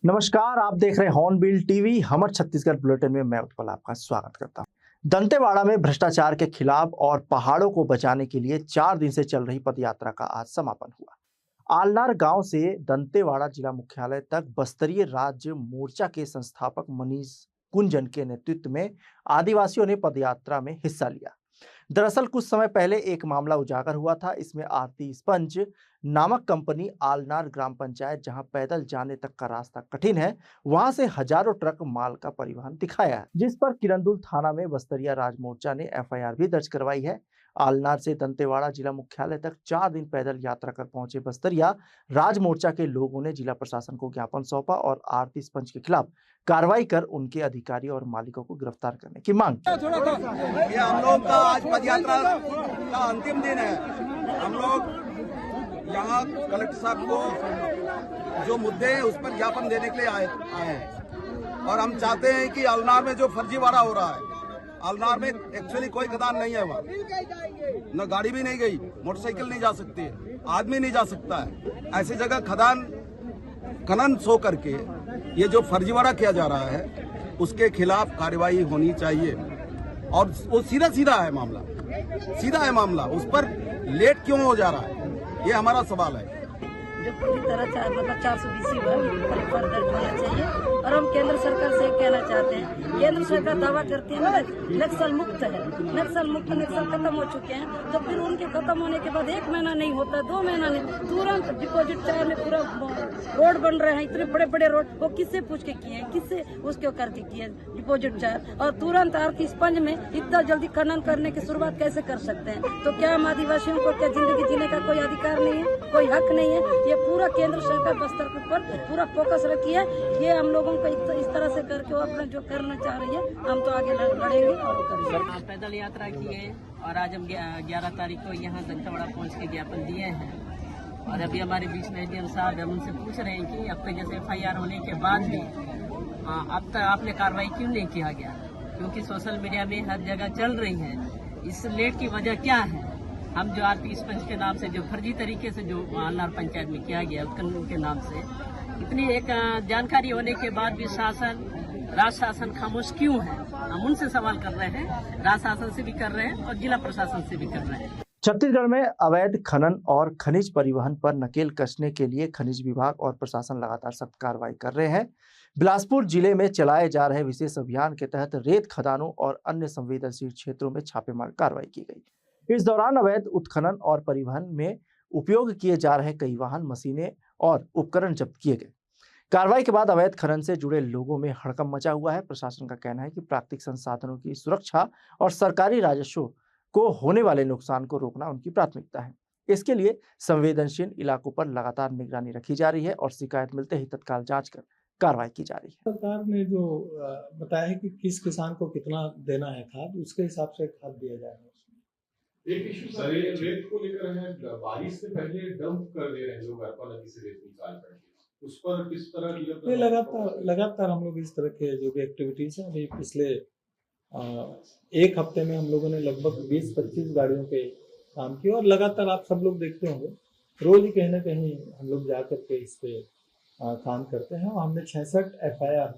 नमस्कार, आप देख रहे हैं हॉर्नबिल टीवी। हमर छत्तीसगढ़ बुलेटिन में मैं उत्पल आपका स्वागत करता हूं। दंतेवाड़ा में भ्रष्टाचार के खिलाफ और पहाड़ों को बचाने के लिए 4 दिन से चल रही पदयात्रा का आज समापन हुआ। आलनार गांव से दंतेवाड़ा जिला मुख्यालय तक बस्तरीय राज्य मोर्चा के संस्थापक मनीष कुंजन के नेतृत्व में आदिवासियों ने पदयात्रा में हिस्सा लिया। दरअसल कुछ समय पहले एक मामला उजागर हुआ था। इसमें आरती स्पंज नामक कंपनी आलनार ग्राम पंचायत, जहां पैदल जाने तक का रास्ता कठिन है, वहां से हजारों ट्रक माल का परिवहन दिखाया है, जिस पर किरंदुल थाना में बस्तरिया राज मोर्चा ने एफआईआर भी दर्ज करवाई है। आलनार से दंतेवाड़ा जिला मुख्यालय तक 4 दिन पैदल यात्रा कर पहुंचे बस्तरिया राज मोर्चा के लोगों ने जिला प्रशासन को ज्ञापन सौंपा और आरती स्पंज के खिलाफ कार्रवाई कर उनके अधिकारियों और मालिकों को गिरफ्तार करने की मांग की। ये हम लोग का आज पदयात्रा का अंतिम दिन है। हम लोग यहाँ कलेक्टर साहब को जो मुद्दे हैं उस पर ज्ञापन देने के लिए आए हैं और हम चाहते हैं कि आलनार में जो फर्जीवाड़ा हो रहा है, आलनार में एक्चुअली कोई खदान नहीं है, वहाँ न गाड़ी भी नहीं गई, मोटरसाइकिल नहीं जा सकती है, आदमी नहीं जा सकता है। ऐसी जगह खदान खनन सो करके ये जो फर्जीवाड़ा किया जा रहा है उसके खिलाफ कार्रवाई होनी चाहिए। और वो सीधा सीधा है मामला, उस पर लेट क्यों हो जा रहा है, ये हमारा सवाल है। जो पूरी तरह 420 पर दर्ज होना चाहिए। और हम केंद्र सरकार से कहना चाहते हैं, केंद्र सरकार दावा करती है नक्सल मुक्त है, नक्सल खत्म हो चुके हैं, तो फिर उनके खत्म होने के बाद 1 महीना नहीं होता, 2 महीना नहीं, तुरंत डिपॉजिट चार्ज में पूरा रोड बन रहे हैं, इतने बड़े बड़े रोड, वो किससे पूछ के किए हैं, किससे उसके करके किए डिपॉजिट चार्ज, और तुरंत आरती स्पंज में इतना जल्दी खनन करने की शुरुआत कैसे कर सकते हैं? तो क्या हम आदिवासियों को क्या जिंदगी जीने का कोई अधिकार नहीं है, कोई हक नहीं है? ये पूरा केंद्र सरकार बस्तर के ऊपर पूरा फोकस रखी है। ये हम लोगों को इस तरह से करके वो अपना जो करना चाह रही है, हम तो आगे लड़ेंगे और करेंगे। पैदल यात्रा की है और आज हम 11 तारीख को यहाँ दंतेवाड़ा पहुँच के ज्ञापन दिए हैं। और अभी हमारे बीच में एडीएम साहब, हम उनसे पूछ रहे हैं कि अब तक जैसे एफआईआर होने के बाद भी अब तक आपने कार्रवाई क्यों नहीं किया गया? क्योंकि सोशल मीडिया में हर जगह चल रही है। इस लेट की वजह क्या है? हम जो आरती स्पंज के नाम से जो फर्जी तरीके से जो आलनार पंचायत में किया गया उत्खनन के नाम से, इतनी एक जानकारी होने के बाद भी राज शासन खामोश क्यों है? हम उनसे सवाल कर रहे हैं, राज शासन से भी कर रहे हैं और जिला प्रशासन से भी कर रहे हैं। छत्तीसगढ़ में अवैध खनन और खनिज परिवहन पर नकेल कसने के लिए खनिज विभाग और प्रशासन लगातार सख्त कार्रवाई कर रहे हैं। बिलासपुर जिले में चलाए जा रहे विशेष अभियान के तहत रेत खदानों और अन्य संवेदनशील क्षेत्रों में छापेमार कार्रवाई की गई। इस दौरान अवैध उत्खनन और परिवहन में उपयोग किए जा रहे कई वाहन, मशीनें और उपकरण जब्त किए गए। कार्रवाई के बाद अवैध खनन से जुड़े लोगों में हड़कंप मचा हुआ है। प्रशासन का कहना है कि प्राकृतिक संसाधनों की सुरक्षा और सरकारी राजस्व को होने वाले नुकसान को रोकना उनकी प्राथमिकता है। इसके लिए संवेदनशील इलाकों पर लगातार निगरानी रखी जा रही है और शिकायत मिलते ही तत्काल जांच कर कार्रवाई की जा रही है। सरकार ने जो बताया है कि किस किसान को कितना देना है खाद, उसके हिसाब से खाद दिया जाएगा। एक इशू सर ये रेत को लेकर है, बारिश से पहले डंप कर दे रहे हैं लोग अर्पा नदी से रेत निकाल करके, उस पर किस तरह की लगातार हम लोग इस तरह के जो भी एक्टिविटीज है, अभी पिछले 1 हफ्ते में हम लोगों ने लगभग 20-25 गाड़ियों पे काम किया और लगातार आप सब लोग देखते होंगे रोज ही कहीं ना कहीं हम लोग जा करके इस पे काम करते हैं। और हमने 66 एफआईआर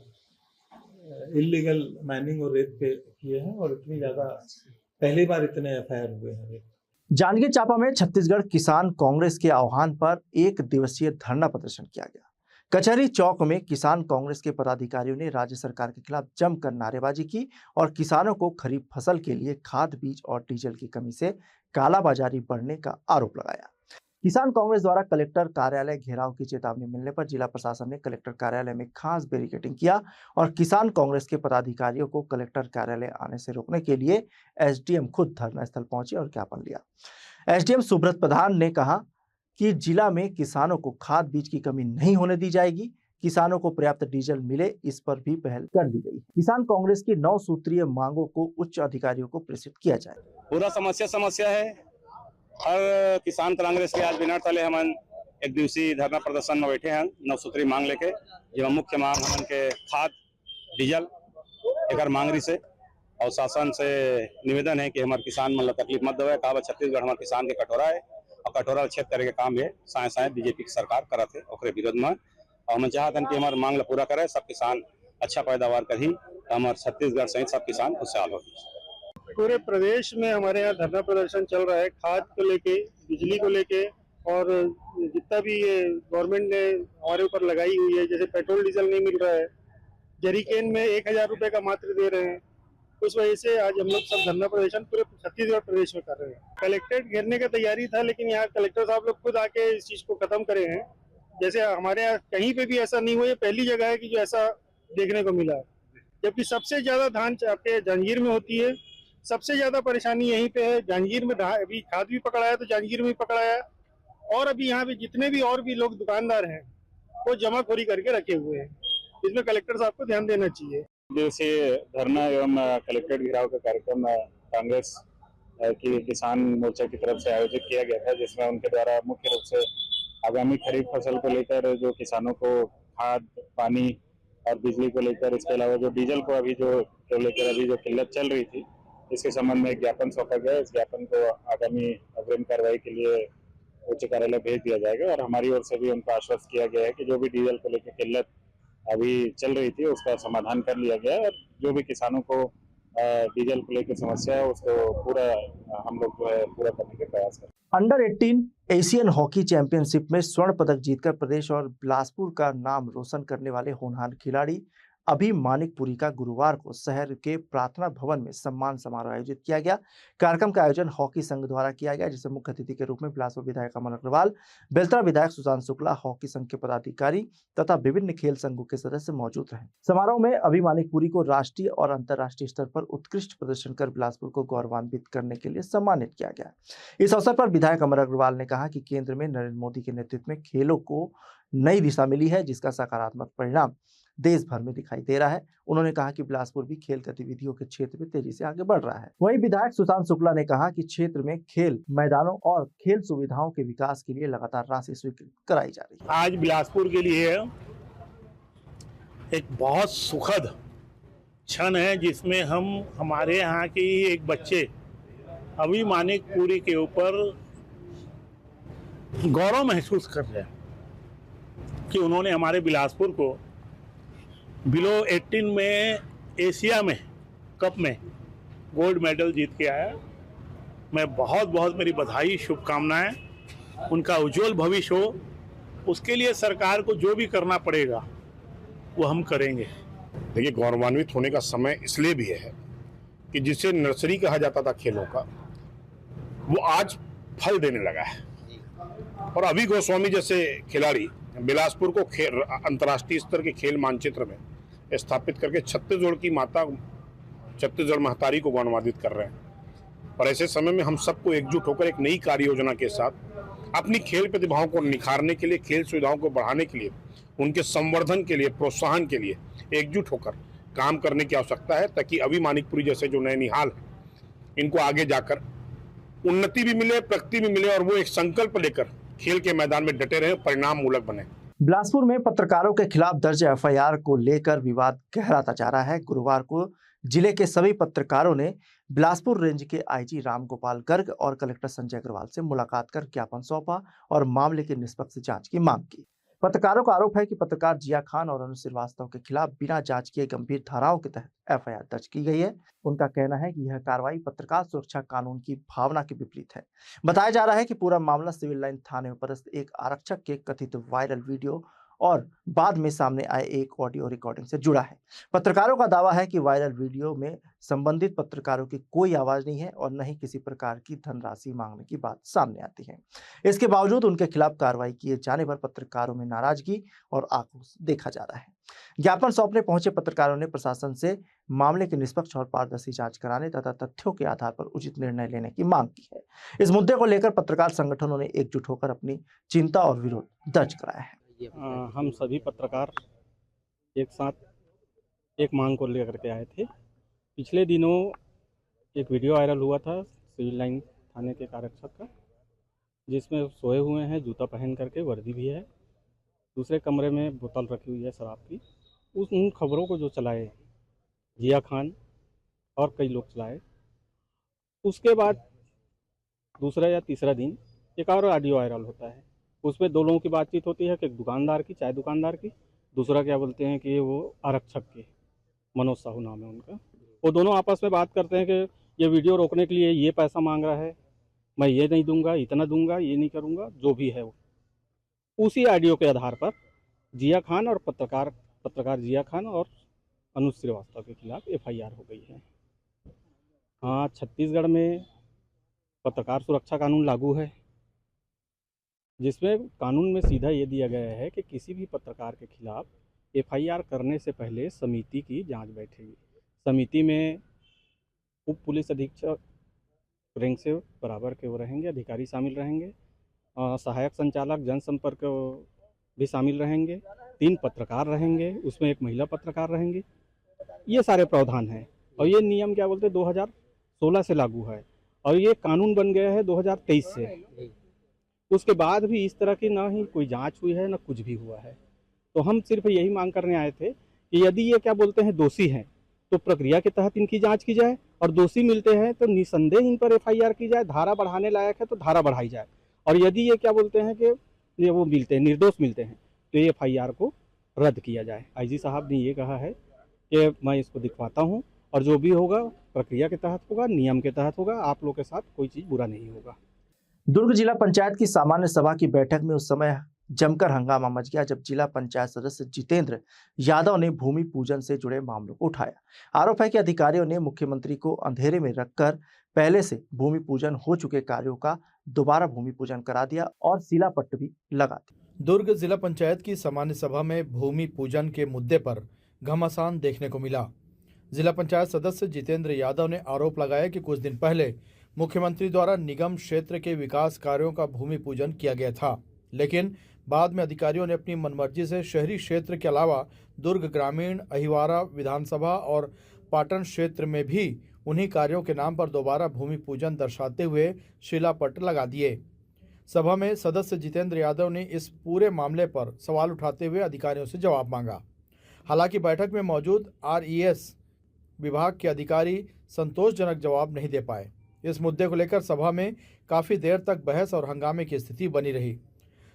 इलीगल माइनिंग और रेत पे किए हैं और इतनी ज्यादा पहली बार इतने एफआईआर हुए हैं। जांजगीर चांपा में छत्तीसगढ़ किसान कांग्रेस के आह्वान पर 1 दिवसीय धरना प्रदर्शन किया गया। कचहरी चौक में किसान कांग्रेस के पदाधिकारियों ने राज्य सरकार के खिलाफ जमकर नारेबाजी की और किसानों को खरीफ फसल के लिए खाद, बीज और डीजल की कमी से कालाबाजारी बढ़ने का आरोप लगाया। किसान कांग्रेस द्वारा कलेक्टर कार्यालय घेराव की चेतावनी मिलने पर जिला प्रशासन ने कलेक्टर कार्यालय में खास बैरिकेडिंग किया और किसान कांग्रेस के पदाधिकारियों को कलेक्टर कार्यालय आने से रोकने के लिए एसडीएम खुद धरना स्थल पहुंचे और ज्ञापन लिया। एसडीएम सुब्रत प्रधान ने कहा कि जिला में किसानों को खाद, बीज की कमी नहीं होने दी जाएगी। किसानों को पर्याप्त डीजल मिले, इस पर भी पहल कर दी गई। किसान कांग्रेस की 9 सूत्रीय मांगों को उच्च अधिकारियों को प्रेषित किया जाए। पूरा समस्या है। हर किसान कांग्रेस के आज बिना तले हम 1 दिवसीय धरना प्रदर्शन में बैठे हैं 9 सूत्री मांग लेके, जो मुख्य मांग हमन के खाद, डीजल एक मांग रही से और शासन से निवेदन है कि हमारे किसान मतलब तकलीफ मत देवे। कहा छत्तीसगढ़ हमारे किसान के कटोरा है और कटोरा छेद करे के काम है साय बीजेपी की सरकार करत है, ओकरे विरोध में और हम चाहते हैं कि हमारे मांग ला पूरा करे, सब किसान अच्छा पैदावार करी, हमारे छत्तीसगढ़ सहित सब किसान खुशहाल हो। पूरे प्रदेश में हमारे यहाँ धरना प्रदर्शन चल रहा है, खाद को लेके, बिजली को लेके, और जितना भी ये गवर्नमेंट ने हमारे ऊपर लगाई हुई है, जैसे पेट्रोल डीजल नहीं मिल रहा है, जरीकेन में 1000 रुपए का मात्र दे रहे हैं, उस वजह से आज हम लोग सब धरना प्रदर्शन पूरे छत्तीसगढ़ प्रदेश में कर रहे हैं। कलेक्ट्रेट घेरने का तैयारी था, लेकिन यहाँ कलेक्टर साहब लोग खुद आके इस चीज को खत्म करे हैं। जैसे हमारे यहाँ कहीं पे भी ऐसा नहीं हुआ, ये पहली जगह है कि जो ऐसा देखने को मिला है। जबकि सबसे ज्यादा धान आपके जांजगीर में होती है, सबसे ज्यादा परेशानी यहीं पे है। जांजगीर में अभी खाद भी पकड़ाया तो जांजगीर में पकड़ाया, और अभी यहाँ पे जितने भी और भी लोग दुकानदार हैं वो जमाखोरी करके रखे हुए हैं। इसमें कलेक्टर साहब को ध्यान देना चाहिए। दिवसीय धरना एवं कलेक्ट्रेट घेराव का कार्यक्रम कांग्रेस की किसान मोर्चा की तरफ से आयोजित किया गया था, जिसमें उनके द्वारा मुख्य रूप से आगामी खरीफ फसल को लेकर जो किसानों को खाद, पानी और बिजली को लेकर, इसके अलावा जो डीजल को अभी जो लेकर अभी जो किल्लत चल रही थी, इसके संबंध में एक ज्ञापन सौंपा गया। इस ज्ञापन को आगामी अग्रिम कार्रवाई के लिए उच्च कार्यालय भेज दिया जाएगा, और हमारी ओर से भी उनको आश्वस्त किया गया है कि जो भी डीजल को लेकर किल्लत अभी चल रही थी उसका समाधान कर लिया गया है, और जो भी किसानों को डीजल को लेकर समस्या है उसको पूरा हम लोग जो है पूरा करने के प्रयास करें। अंडर 18 एशियन हॉकी चैंपियनशिप में स्वर्ण पदक जीतकर प्रदेश और बिलासपुर का नाम रोशन करने वाले होनहार खिलाड़ी अभी मानिकपुरी का गुरुवार को शहर के प्रार्थना भवन में सम्मान समारोह आयोजित किया गया। कार्यक्रम का आयोजन हॉकी संघ द्वारा किया गया, जिसमें मुख्य अतिथि के रूप में बिलासपुर विधायक अमन अग्रवाल, बेलतरा विधायक सुशांत शुक्ला, हॉकी संघ के पदाधिकारी तथा विभिन्न खेल संघों के सदस्य मौजूद रहे। समारोह में अभी मानिकपुरी को राष्ट्रीय और अंतर्राष्ट्रीय स्तर पर उत्कृष्ट प्रदर्शन कर बिलासपुर को गौरवान्वित करने के लिए सम्मानित किया गया। इस अवसर पर विधायक अमर अग्रवाल ने कहा कि केंद्र में नरेंद्र मोदी के नेतृत्व में खेलों को नई दिशा मिली है, जिसका सकारात्मक परिणाम देश भर में दिखाई दे रहा है। उन्होंने कहा कि बिलासपुर भी खेल गतिविधियों के क्षेत्र में तेजी से आगे बढ़ रहा है। वहीं विधायक सुशांत शुक्ला ने कहा कि क्षेत्र में खेल मैदानों और खेल सुविधाओं के विकास के लिए लगातार राशि स्वीकृत कराई जा रही है। आज बिलासपुर के लिए एक बहुत सुखद क्षण है, जिसमें हम हमारे यहाँ के एक बच्चे अभी मानिकपुरी के ऊपर गौरव महसूस कर रहे हैं कि उन्होंने हमारे बिलासपुर को बिलो 18 में एशिया में कप में गोल्ड मेडल जीत के आया। मैं बहुत मेरी बधाई, शुभकामनाएं, उनका उज्जवल भविष्य हो, उसके लिए सरकार को जो भी करना पड़ेगा वो हम करेंगे। देखिए, गौरवान्वित होने का समय इसलिए भी है कि जिसे नर्सरी कहा जाता था खेलों का, वो आज फल देने लगा है, और अभी गोस्वामी जैसे खिलाड़ी बिलासपुर को अंतर्राष्ट्रीय स्तर के खेल मानचित्र में स्थापित करके छत्तीसगढ़ की माता, छत्तीसगढ़ महतारी को गौरवान्वित कर रहे हैं। और ऐसे समय में हम सबको एकजुट होकर एक नई कार्य योजना के साथ अपनी खेल प्रतिभाओं को निखारने के लिए, खेल सुविधाओं को बढ़ाने के लिए, उनके संवर्धन के लिए, प्रोत्साहन के लिए एकजुट होकर काम करने की आवश्यकता है, ताकि अभी मानिकपुरी जैसे जो नैनीहाल है, इनको आगे जाकर उन्नति भी मिले, प्रगति भी मिले, और वो एक संकल्प लेकर खेल के मैदान में डटे रहे, परिणाम मूलक बने। बिलासपुर में पत्रकारों के खिलाफ दर्ज एफआईआर को लेकर विवाद गहराता जा रहा है। गुरुवार को जिले के सभी पत्रकारों ने बिलासपुर रेंज के आईजी रामगोपाल गर्ग और कलेक्टर संजय अग्रवाल से मुलाकात कर ज्ञापन सौंपा और मामले की निष्पक्ष जांच की मांग की। पत्रकारों का आरोप है कि पत्रकार जिया खान और अनु श्रीवास्तव के खिलाफ बिना जांच किए गंभीर धाराओं के तहत एफआईआर दर्ज की गई है। उनका कहना है कि यह कार्रवाई पत्रकार सुरक्षा कानून की भावना के विपरीत है। बताया जा रहा है कि पूरा मामला सिविल लाइन थाने में पदस्थ एक आरक्षक के कथित वायरल वीडियो और बाद में सामने आए एक ऑडियो रिकॉर्डिंग से जुड़ा है। पत्रकारों का दावा है कि वायरल वीडियो में संबंधित पत्रकारों की कोई आवाज नहीं है और न ही किसी प्रकार की धनराशि मांगने की बात सामने आती है। इसके बावजूद उनके खिलाफ कार्रवाई किए जाने पर पत्रकारों में नाराजगी और आक्रोश देखा जा रहा है। ज्ञापन सौंपने पहुंचे पत्रकारों ने प्रशासन से मामले की निष्पक्ष और पारदर्शी जांच कराने तथा तथ्यों के आधार पर उचित निर्णय लेने की मांग की है। इस मुद्दे को लेकर पत्रकार संगठनों ने एकजुट होकर अपनी चिंता और विरोध दर्ज कराया है। हम सभी पत्रकार एक साथ एक मांग को लेकर के आए थे। पिछले दिनों एक वीडियो वायरल हुआ था सिविल लाइन थाने के आरक्षक का, जिसमें सोए हुए हैं, जूता पहन करके, वर्दी भी है, दूसरे कमरे में बोतल रखी हुई है शराब की। उन खबरों को जो चलाए जिया खान और कई लोग चलाए, उसके बाद दूसरा या तीसरा दिन एक और ऑडियो वायरल होता है। उसमें दो लोगों की बातचीत होती है कि एक दुकानदार की, चाय दुकानदार की, दूसरा क्या बोलते हैं कि वो आरक्षक के मनोज साहू नाम है उनका। वो दोनों आपस में बात करते हैं कि ये वीडियो रोकने के लिए ये पैसा मांग रहा है, मैं ये नहीं दूंगा, इतना दूंगा, ये नहीं करूंगा, जो भी है वो। उसी ऑडियो के आधार पर जिया खान और पत्रकार जिया खान और अनुज श्रीवास्तव के खिलाफ एफआईआर हो गई है। हाँ, छत्तीसगढ़ में पत्रकार सुरक्षा कानून लागू है, जिसमें कानून में सीधा ये दिया गया है कि किसी भी पत्रकार के खिलाफ एफआईआर करने से पहले समिति की जांच बैठेगी। समिति में उप पुलिस अधीक्षक रैंक से बराबर के वो रहेंगे, अधिकारी शामिल रहेंगे, सहायक संचालक जनसंपर्क भी शामिल रहेंगे, 3 पत्रकार रहेंगे, उसमें 1 महिला पत्रकार रहेंगी। ये सारे प्रावधान हैं और ये नियम क्या बोलते हैं 2016 से लागू है और ये कानून बन गया है 2023 से। उसके बाद भी इस तरह की ना ही कोई जांच हुई है ना कुछ भी हुआ है। तो हम सिर्फ यही मांग करने आए थे कि यदि ये क्या बोलते हैं दोषी हैं तो प्रक्रिया के तहत इनकी जांच की जाए और दोषी मिलते हैं तो निसंदेह इन पर एफआईआर की जाए, धारा बढ़ाने लायक है तो धारा बढ़ाई जाए, और यदि ये क्या बोलते हैं कि ये वो मिलते हैं निर्दोष मिलते हैं तो ये एफआईआर को रद्द किया जाए। आईजी साहब ने ये कहा है कि मैं इसको दिखवाता हूँ और जो भी होगा प्रक्रिया के तहत होगा, नियम के तहत होगा, आप लोग के साथ कोई चीज़ बुरा नहीं होगा। दुर्ग जिला पंचायत की सामान्य सभा की बैठक में उस समय जमकर हंगामा मच गया जब जिला पंचायत सदस्य जितेंद्र यादव ने भूमि पूजन से जुड़े मामलों को उठाया। आरोप है कि अधिकारियों ने मुख्यमंत्री को अंधेरे में रखकर पहले से भूमि पूजन हो चुके कार्यों का दोबारा भूमि पूजन करा दिया और शिलापट्ट भी लगा दी। दुर्ग जिला पंचायत की सामान्य सभा में भूमि पूजन के मुद्दे पर घमासान देखने को मिला। जिला पंचायत सदस्य जितेंद्र यादव ने आरोप लगाया कि कुछ दिन पहले मुख्यमंत्री द्वारा निगम क्षेत्र के विकास कार्यों का भूमि पूजन किया गया था, लेकिन बाद में अधिकारियों ने अपनी मनमर्जी से शहरी क्षेत्र के अलावा दुर्ग ग्रामीण, अहिवारा विधानसभा और पाटन क्षेत्र में भी उन्हीं कार्यों के नाम पर दोबारा भूमि पूजन दर्शाते हुए शिलापट्ट लगा दिए। सभा में सदस्य जितेंद्र यादव ने इस पूरे मामले पर सवाल उठाते हुए अधिकारियों से जवाब मांगा। हालांकि बैठक में मौजूद आरईएस विभाग के अधिकारी संतोषजनक जवाब नहीं दे पाए। इस मुद्दे को लेकर सभा में काफी देर तक बहस और हंगामे की स्थिति बनी रही।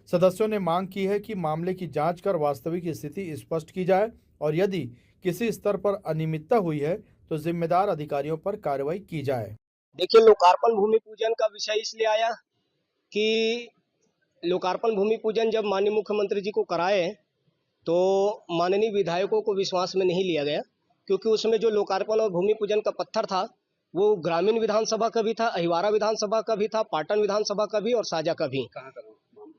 सदस्यों ने मांग की है कि मामले की जांच कर वास्तविक स्थिति स्पष्ट की जाए और यदि किसी स्तर पर अनियमितता हुई है तो जिम्मेदार अधिकारियों पर कार्रवाई की जाए। देखिए, लोकार्पण भूमि पूजन का विषय इसलिए आया कि लोकार्पण भूमि पूजन जब माननीय मुख्यमंत्री जी को कराए तो माननीय विधायकों को विश्वास में नहीं लिया गया, क्योंकि उसमें जो लोकार्पण और भूमि पूजन का पत्थर था वो ग्रामीण विधानसभा का भी था, अहिवारा विधानसभा का भी था, पाटन विधानसभा का भी और साजा का भी।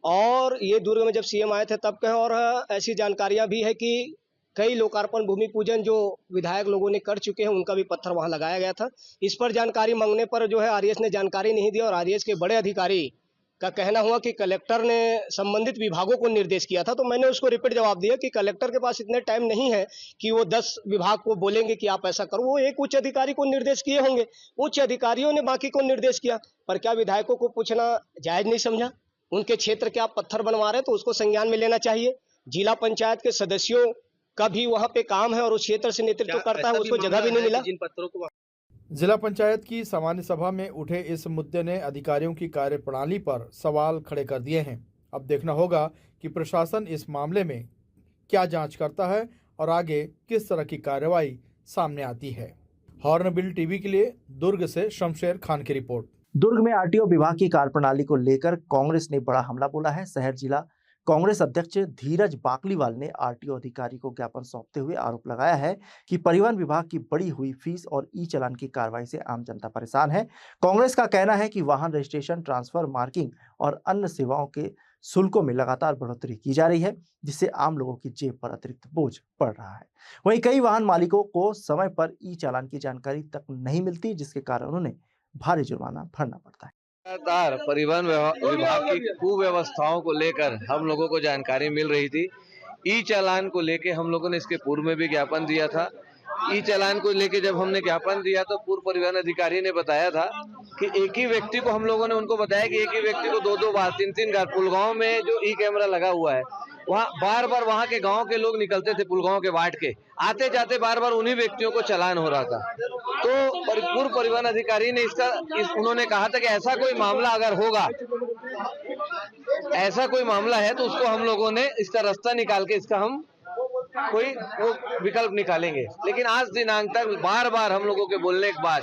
और ये दुर्ग में जब सीएम आए थे तब कहे, और ऐसी जानकारियां भी है कि कई लोकार्पण भूमि पूजन जो विधायक लोगों ने कर चुके हैं उनका भी पत्थर वहां लगाया गया था। इस पर जानकारी मांगने पर जो है आरईएस ने जानकारी नहीं दी और आरईएस के बड़े अधिकारी का कहना हुआ कि कलेक्टर ने संबंधित विभागों को निर्देश किया था। तो मैंने उसको रिपीट जवाब दिया कि कलेक्टर के पास इतने टाइम नहीं है कि वो 10 विभाग को बोलेंगे कि आप ऐसा करो। वो एक उच्च अधिकारी को निर्देश किए होंगे, उच्च अधिकारियों ने बाकी को निर्देश किया, पर क्या विधायकों को पूछना जायज नहीं समझा? उनके क्षेत्र के आप पत्थर बनवा रहे हैं तो उसको संज्ञान में लेना चाहिए। जिला पंचायत के सदस्यों का भी वहाँ पे काम है और उस क्षेत्र से नेतृत्व करता है, उसको जगह भी नहीं मिला। जिन पत्थरों को जिला पंचायत की सामान्य सभा में उठे इस मुद्दे ने अधिकारियों की कार्यप्रणाली पर सवाल खड़े कर दिए हैं। अब देखना होगा कि प्रशासन इस मामले में क्या जांच करता है और आगे किस तरह की कार्रवाई सामने आती है। हॉर्नबिल टीवी के लिए दुर्ग से शमशेर खान की रिपोर्ट। दुर्ग में आरटीओ विभाग की कार्यप्रणाली को लेकर कांग्रेस ने बड़ा हमला बोला है। शहर जिला कांग्रेस अध्यक्ष धीरज बाकलीवाल ने आरटीओ अधिकारी को ज्ञापन सौंपते हुए आरोप लगाया है कि परिवहन विभाग की बढ़ी हुई फीस और ई चालान की कार्रवाई से आम जनता परेशान है। कांग्रेस का कहना है कि वाहन रजिस्ट्रेशन, ट्रांसफर, मार्किंग और अन्य सेवाओं के शुल्कों में लगातार बढ़ोतरी की जा रही है, जिससे आम लोगों की जेब पर अतिरिक्त बोझ पड़ रहा है। वहीं कई वाहन मालिकों को समय पर ई चालान की जानकारी तक नहीं मिलती, जिसके कारण उन्हें भारी जुर्माना भरना पड़ता है। लगातार परिवहन विभाग की कुव्यवस्थाओं को लेकर हम लोगों को जानकारी मिल रही थी। ई चालान को लेके हम लोगों ने इसके पूर्व में भी ज्ञापन दिया था। ई चालान को लेके जब हमने ज्ञापन दिया तो पूर्व परिवहन अधिकारी ने बताया था कि एक ही व्यक्ति को, हम लोगों ने उनको बताया कि एक ही व्यक्ति को 2-2 बार 3-3 बार पुलगांव में जो ई कैमरा लगा हुआ है वहाँ बार बार वहाँ के गांव के लोग निकलते थे, पुलगांव के वार्ड के, आते जाते बार बार उन्हीं व्यक्तियों को चालान हो रहा था। तो पूर्व परिवहन अधिकारी ने उन्होंने कहा था कि ऐसा कोई मामला अगर होगा, ऐसा कोई मामला है तो उसको हम लोगों ने इसका रास्ता निकाल के इसका हम कोई वो विकल्प निकालेंगे। लेकिन आज दिनांक तक बार बार हम लोगों के बोलने के बाद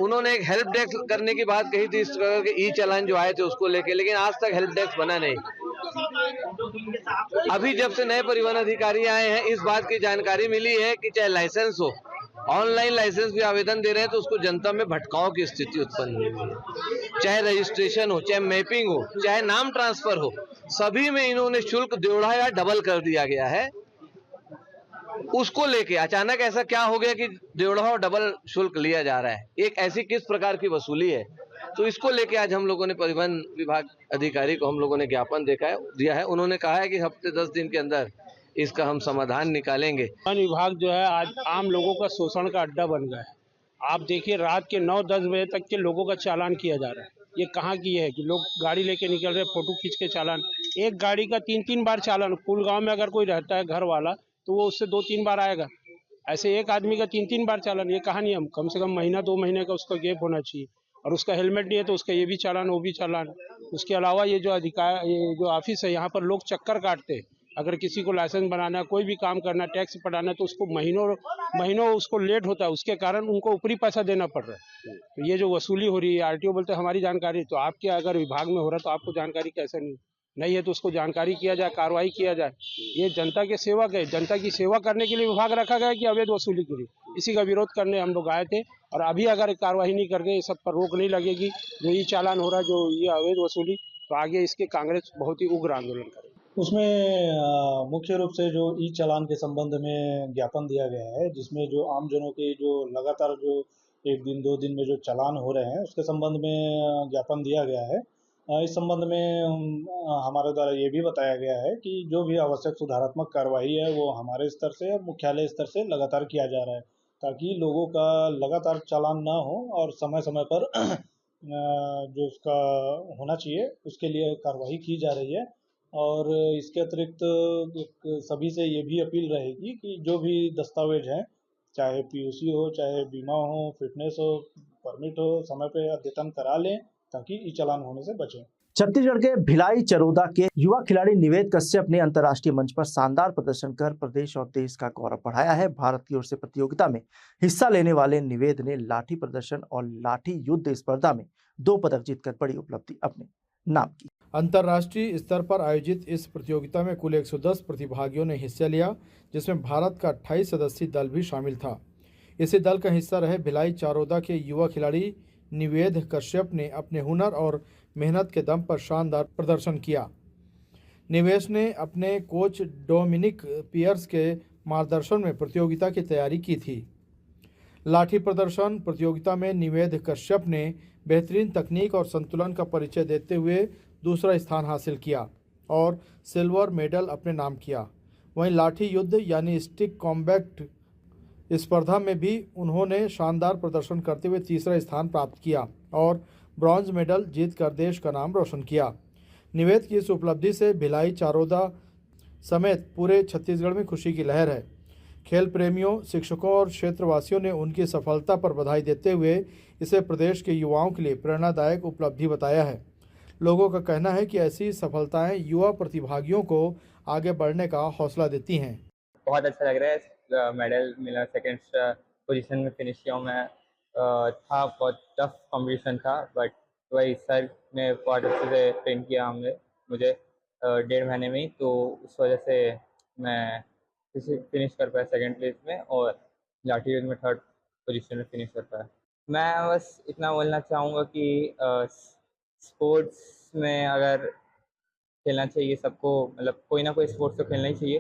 उन्होंने एक हेल्प डेस्क करने की बात कही थी, इस तरह के ई चालान जो आए थे उसको लेके, लेकिन आज तक हेल्प डेस्क बना नहीं। अभी जब से नए परिवहन अधिकारी आए हैं, इस बात की जानकारी मिली है कि चाहे लाइसेंस हो, ऑनलाइन लाइसेंस भी आवेदन दे रहे हैं तो उसको जनता में भटकाव की स्थिति उत्पन्न हुई है। चाहे रजिस्ट्रेशन हो, चाहे मैपिंग हो, चाहे नाम ट्रांसफर हो, सभी में इन्होंने शुल्क देढ़ा या डबल कर दिया गया है। उसको लेके अचानक ऐसा क्या हो गया कि देढ़ा और डबल शुल्क लिया जा रहा है, एक ऐसी किस प्रकार की वसूली है? तो इसको लेके आज हम लोगों ने परिवहन विभाग अधिकारी को हम लोगों ने ज्ञापन दिया है। उन्होंने कहा है कि हफ्ते 10 दिन के अंदर इसका हम समाधान निकालेंगे। परिवहन विभाग जो है आज आम लोगों का शोषण का अड्डा बन गया है। आप देखिए रात के 9-10 बजे तक के लोगों का चालान किया जा रहा है। ये कहाँ की है कि लोग गाड़ी लेके निकल रहे, फोटो खींच के चालान, एक गाड़ी का 3-3 बार चालान। कुल गाँव में अगर कोई रहता है घर वाला तो वो उससे 2-3 बार आएगा, ऐसे एक आदमी का 3-3 बार चालान। ये कहाँ नियम? कम से कम महीना 2 महीने का उसका गैप होना चाहिए। और उसका हेलमेट नहीं है तो उसका ये भी चालान, वो भी चालान। उसके अलावा ये जो ऑफिस है यहाँ पर लोग चक्कर काटते हैं। अगर किसी को लाइसेंस बनाना, कोई भी काम करना, टैक्स पटाना, तो उसको महीनों उसको लेट होता है, उसके कारण उनको ऊपरी पैसा देना पड़ रहा है। तो ये जो वसूली हो रही है, आरटीओ बोलते हैं हमारी जानकारी, तो आपके अगर विभाग में हो रहा है तो आपको जानकारी कैसे नहीं है? तो उसको जानकारी किया जाए, कार्रवाई किया जाए। ये जनता के सेवक है, जनता की सेवा करने के लिए विभाग रखा गया कि अवैध वसूली के लिए। इसी का विरोध करने हम लोग आए थे। और अभी अगर कार्रवाई नहीं करके इस सब पर रोक नहीं लगेगी, जो ये चालान हो रहा है, जो ये अवैध वसूली, तो आगे इसके कांग्रेस बहुत ही उग्र आंदोलन करेगी। उसमें मुख्य रूप से जो ई चालान के संबंध में ज्ञापन दिया गया है, जिसमें जो आमजनों के जो लगातार जो 1 दिन 2 दिन में जो चालान हो रहे हैं उसके संबंध में ज्ञापन दिया गया है। इस संबंध में हमारे द्वारा ये भी बताया गया है कि जो भी आवश्यक सुधारात्मक कार्रवाई है वो हमारे स्तर से और मुख्यालय स्तर से लगातार किया जा रहा है, ताकि लोगों का लगातार चालान ना हो और समय समय पर जो उसका होना चाहिए उसके लिए कार्रवाई की जा रही है। और इसके अतिरिक्त सभी से ये भी अपील रहेगी कि जो भी दस्तावेज हैं, चाहे पीयूसी हो, चाहे बीमा हो, फिटनेस हो, परमिट हो, समय पे अद्यतन करा लें ताकि ई चालान होने से बचें। छत्तीसगढ़ के भिलाई चरोदा के युवा खिलाड़ी निवेद कश्यप ने अंतर्राष्ट्रीय मंच पर शानदार प्रदर्शन कर प्रदेश और देश का गौरव बढ़ाया है। भारत की ओर से प्रतियोगिता में हिस्सा लेने वाले निवेद ने लाठी प्रदर्शन और लाठी युद्ध स्पर्धा में 2 पदक जीतकर बड़ी उपलब्धि अपने नाम की। अंतर्राष्ट्रीय स्तर पर आयोजित इस प्रतियोगिता में कुल 110 प्रतिभागियों ने हिस्सा लिया, जिसमें भारत का 28 सदस्यीय दल भी शामिल था। इसी दल का हिस्सा रहे भिलाई चारोदा के युवा खिलाड़ी निवेद कश्यप ने अपने हुनर और मेहनत के दम पर शानदार प्रदर्शन किया। निवेश ने अपने कोच डोमिनिक पियर्स के मार्गदर्शन में प्रतियोगिता की तैयारी की थी। लाठी प्रदर्शन प्रतियोगिता में निवेद कश्यप ने बेहतरीन तकनीक और संतुलन का परिचय देते हुए दूसरा स्थान हासिल किया और सिल्वर मेडल अपने नाम किया। वहीं लाठी युद्ध यानी स्टिक कॉम्बैट स्पर्धा में भी उन्होंने शानदार प्रदर्शन करते हुए तीसरा स्थान प्राप्त किया और ब्रॉन्ज मेडल जीतकर देश का नाम रोशन किया। निवेद की इस उपलब्धि से भिलाई चारोदा समेत पूरे छत्तीसगढ़ में खुशी की लहर है। खेल प्रेमियों, शिक्षकों और क्षेत्रवासियों ने उनकी सफलता पर बधाई देते हुए इसे प्रदेश के युवाओं के लिए प्रेरणादायक उपलब्धि बताया है। लोगों का कहना है कि ऐसी सफलताएं युवा प्रतिभागियों को आगे बढ़ने का हौसला देती हैं। बहुत अच्छा लग रहा है, मेडल मिला, सेकंड पोजीशन में फिनिश किया हूँ मैं। था बहुत टफ कंपटीशन था, बट वही सर ने बहुत अच्छे से ट्रेन किया मुझे 1.5 महीने में ही, तो उस वजह से मैं फिनिश कर पाया सेकंड प्लेस में और लाठी युद्ध में 3rd पोजीशन में फिनिश कर पाया। मैं बस इतना बोलना चाहूँगा कि स्पोर्ट्स में अगर खेलना चाहिए सबको, मतलब कोई ना कोई स्पोर्ट्स तो खेलना ही चाहिए,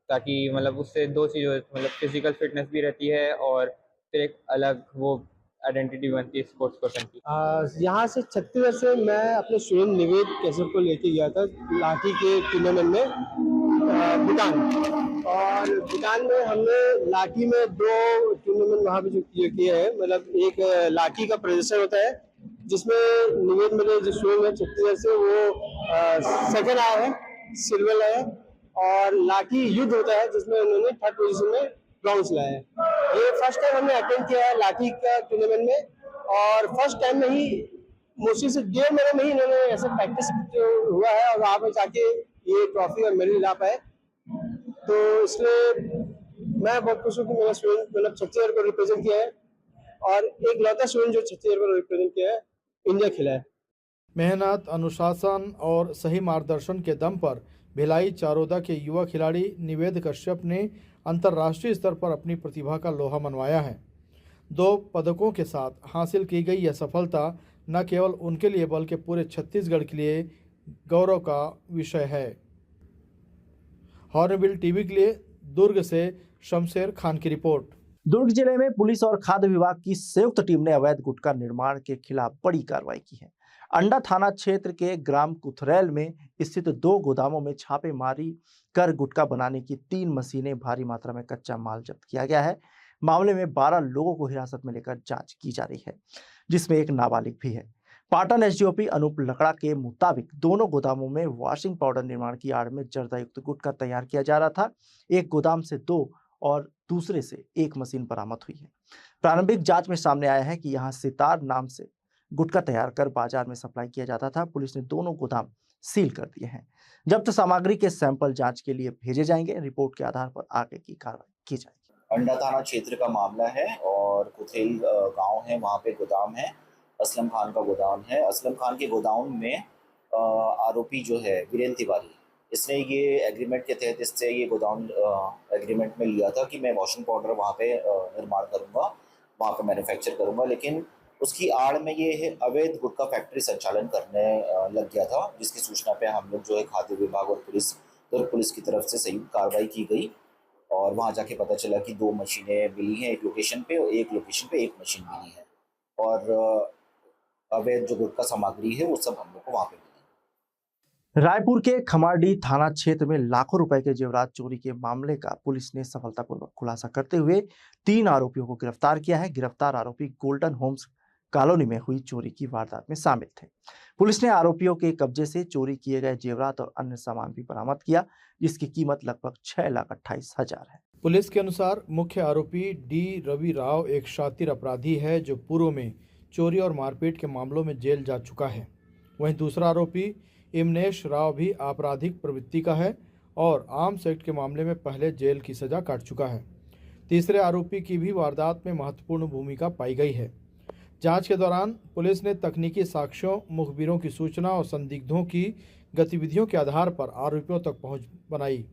ताकि मतलब उससे 2 चीज़, मतलब फिजिकल फिटनेस भी रहती है और फिर एक अलग वो आइडेंटिटी बनती है स्पोर्ट्स पर्सन की। यहाँ से छत्तीसगढ़ से मैं अपने स्टूडेंट निवेद कश्यप को लेके गया था लाठी के टूर्नामेंट में भूटान, और भूटान में हमने लाठी में 2 टूर्नामेंट वहाँ पे जो किए हैं। मतलब एक लाठी का प्रदर्शन होता है जिसमें निवेद मेरे जो स्टूडेंट है छत्तीसगढ़ से वो सेकंड आया है, सिल्वर लाया है, और लाठी युद्ध होता है जिसमें उन्होंने 3rd पोजीशन में ब्रॉन्ज लाया है। ये फर्स्ट टाइम हमने अटेंड किया है लाठी का टूर्नामेंट में, और फर्स्ट टाइम में ही मुश्किल से 1.5 महीने में ही इन्होंने ऐसे प्रैक्टिस हुआ है और वहाँ पे जाके ये ट्रॉफी और मेडल ला पाए। तो इसलिए मैं बहुत खुश हूँ कि मेरा स्टूडेंट मतलब छत्तीसगढ़ को रिप्रेजेंट किया है और एक लौता स्टूडेंट जो छत्तीसगढ़ को रिप्रेजेंट किया है, इंडिया खेला है। मेहनत, अनुशासन और सही मार्गदर्शन के दम पर भिलाई चारोदा के युवा खिलाड़ी निवेद कश्यप ने अंतर्राष्ट्रीय स्तर पर अपनी प्रतिभा का लोहा मनवाया है। 2 पदकों के साथ हासिल की गई यह सफलता न केवल उनके लिए बल्कि पूरे छत्तीसगढ़ के लिए गौरव का विषय है। हॉर्नबिल टीवी के लिए दुर्ग से शमशेर खान की रिपोर्ट। दुर्ग जिले में पुलिस और खाद्य विभाग की संयुक्त टीम ने अवैध गुटखा निर्माण के खिलाफ बड़ी कार्रवाई की है। अंडा थाना क्षेत्र के ग्राम कुथरैल में स्थित 2 गोदामों में छापेमारी कर गुटखा बनाने की 3 मशीनें, भारी मात्रा में कच्चा माल जब्त किया गया है। मामले में 12 लोगों को हिरासत में लेकर जांच की जा रही है, जिसमें एक नाबालिग भी है। पाटन एसडीओपी अनूप लकड़ा के मुताबिक दोनों गोदामों में वॉशिंग पाउडर निर्माण की आड़ में जर्दा युक्त गुटखा तैयार किया जा रहा था। एक गोदाम से 2 और दूसरे से 1 मशीन बरामद हुई है। प्रारंभिक जांच में सामने आया है कि यहां सितार नाम से गुटखा तैयार कर बाजार में सप्लाई किया जाता था। पुलिस ने दोनों गोदाम सील कर दिए हैं। जब्त सामग्री के सैंपल जांच के लिए भेजे जाएंगे। रिपोर्ट के आधार पर आगे की कार्रवाई की जाएगी। अंडा थाना क्षेत्र का मामला है और कुथेल गांव है, वहाँ पे गोदाम है, असलम खान का गोदाम है। असलम खान के गोदाम में आरोपी जो है वीरेंद्र तिवारी, इसने ये एग्रीमेंट के तहत इससे ये गोदाम एग्रीमेंट में लिया था कि मैं वॉशिंग पाउडर वहाँ पे निर्माण करूँगा, वहाँ पे मैन्युफैक्चर करूँगा, लेकिन उसकी आड़ में ये अवैध गुटखा फैक्ट्री संचालन करने लग गया था, जिसकी सूचना पे हम लोग जो है खाद्य विभाग और दुर्ग पुलिस की तरफ से संयुक्त कार्रवाई की गई और वहाँ जाके पता चला कि 2 मशीनें मिली हैं एक लोकेशन पे और एक लोकेशन पे 1 मशीन मिली है और अवैध जो गुटखा सामग्री है वो सब हम लोग को वहाँ पे मिली। रायपुर के खमारडीह थाना क्षेत्र में लाखों रुपए के जेवरात चोरी के मामले का पुलिस ने सफलतापूर्वक खुलासा करते हुए 3 आरोपियों को गिरफ्तार किया है। गिरफ्तार आरोपी गोल्डन होम्स कॉलोनी में हुई चोरी की वारदात में शामिल थे। पुलिस ने आरोपियों के कब्जे से चोरी किए गए जेवरात और अन्य सामान भी बरामद किया, जिसकी कीमत लगभग 6,28,000 है। पुलिस के अनुसार मुख्य आरोपी डी रवि राव एक शातिर अपराधी है जो पूर्व में चोरी और मारपीट के मामलों में जेल जा चुका है। वहीं दूसरा आरोपी इमनेश राव भी आपराधिक प्रवृत्ति का है और आर्म्स एक्ट के मामले में पहले जेल की सजा काट चुका है। तीसरे आरोपी की भी वारदात में महत्वपूर्ण भूमिका पाई गई है। जांच के दौरान पुलिस ने तकनीकी साक्ष्यों, मुखबिरों की सूचना और संदिग्धों की गतिविधियों के आधार पर आरोपियों तक पहुंच बनाई।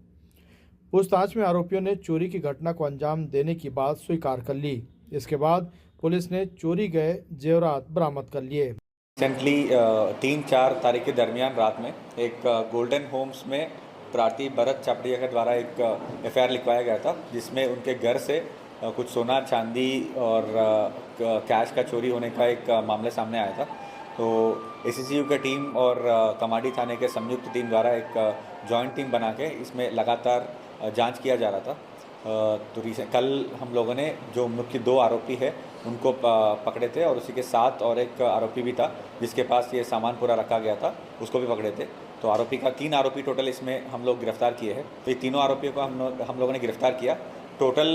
पूछताछ में आरोपियों ने चोरी की घटना को अंजाम देने की बात स्वीकार कर ली। इसके बाद पुलिस ने चोरी गए जेवरात बरामद कर लिए। रिसेंटली 3-4 तारीख के दरमियान रात में एक गोल्डन होम्स में प्रार्थी भरत चापड़िया के द्वारा एक एफआईआर लिखवाया गया था, जिसमें उनके घर से कुछ सोना, चांदी और कैश का चोरी होने का एक मामला सामने आया था। तो एसीसीयू की टीम और कमाडी थाने के संयुक्त टीम द्वारा एक जॉइंट टीम बना के इसमें लगातार जांच किया जा रहा था। तो कल हम लोगों ने जो मुख्य 2 आरोपी है उनको पकड़े थे और उसी के साथ और एक आरोपी भी था जिसके पास ये सामान पूरा रखा गया था, उसको भी पकड़े थे। तो आरोपी का 3 आरोपी टोटल इसमें हम लोग गिरफ्तार किए हैं। तो ये तीनों आरोपियों को हम लोगों ने गिरफ्तार किया। टोटल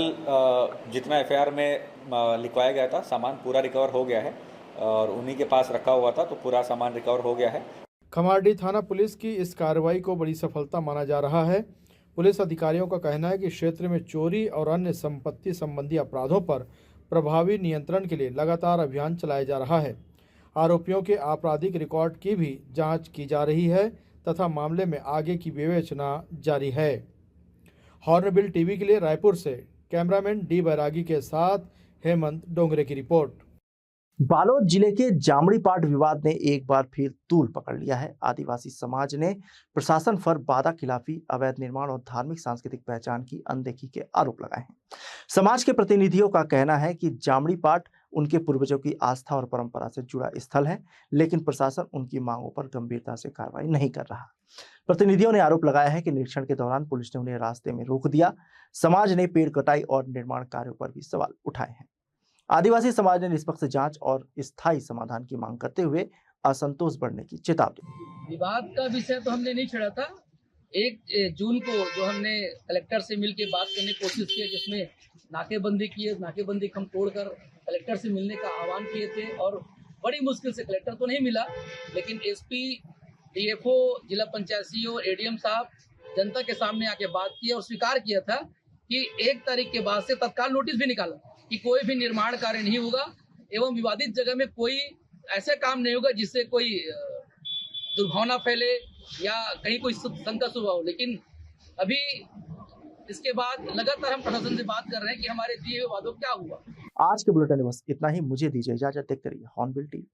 जितना एफआईआर में लिखवाया गया था सामान पूरा रिकवर हो गया है और उन्हीं के पास रखा हुआ था, तो पूरा सामान रिकवर हो गया है। खमारडीह थाना पुलिस की इस कार्रवाई को बड़ी सफलता माना जा रहा है। पुलिस अधिकारियों का कहना है कि क्षेत्र में चोरी और अन्य संपत्ति संबंधी अपराधों पर प्रभावी नियंत्रण के लिए लगातार अभियान चलाया जा रहा है। आरोपियों के आपराधिक रिकॉर्ड की भी जांच की जा रही है तथा मामले में आगे की विवेचना जारी है। हॉर्नबिल टीवी के लिए रायपुर से कैमरामैन डी बैरागी के साथ हेमंत डोंगरे की रिपोर्ट। बालोद जिले के जामड़ीपाट विवाद ने एक बार फिर तूल पकड़ लिया है। आदिवासी समाज ने प्रशासन पर वादा खिलाफी, अवैध निर्माण और धार्मिक सांस्कृतिक पहचान की अनदेखी के आरोप लगाए हैं। समाज के प्रतिनिधियों का कहना है कि जामड़ीपाट उनके पूर्वजों की आस्था और परंपरा से जुड़ा स्थल है, लेकिन प्रशासन उनकी मांगों पर गंभीरता से कार्रवाई नहीं कर रहा। प्रतिनिधियों ने आरोप लगाया है कि निरीक्षण के दौरान पुलिस ने उन्हें रास्ते में रोक दिया। समाज ने पेड़ कटाई और निर्माण कार्यों पर भी सवाल उठाए हैं। आदिवासी समाज ने निष्पक्ष जांच और स्थायी समाधान की मांग करते हुए असंतोष बढ़ने की चेतावनी। विवाद का विषय तो हमने नहीं छेड़ा था। 1 जून को जो हमने कलेक्टर से मिलकर बात करने की कोशिश की, जिसमें नाकेबंदी की है, नाकेबंदी हम तोड़कर कलेक्टर से मिलने का आह्वान किए थे और बड़ी मुश्किल से कलेक्टर तो नहीं मिला, लेकिन एसपी, डीएफओ, जिला पंचायत सीईओ, एडीएम साहब जनता के सामने आके बात की और स्वीकार किया था कि 1 तारीख के बाद से तत्काल नोटिस भी निकाला कि कोई भी निर्माण कार्य नहीं होगा एवं विवादित जगह में कोई ऐसे काम नहीं होगा जिससे कोई दुर्भावना फैले या कहीं कोई शंका सुबह हो। लेकिन अभी इसके बाद लगातार हम प्रशासन से बात कर रहे हैं कि हमारे दिए हुए वादों क्या हुआ। आज के बुलेटिन में बस इतना ही। मुझे दीजिए इजाजत। देखते रहिए हॉर्नबिल टीवी।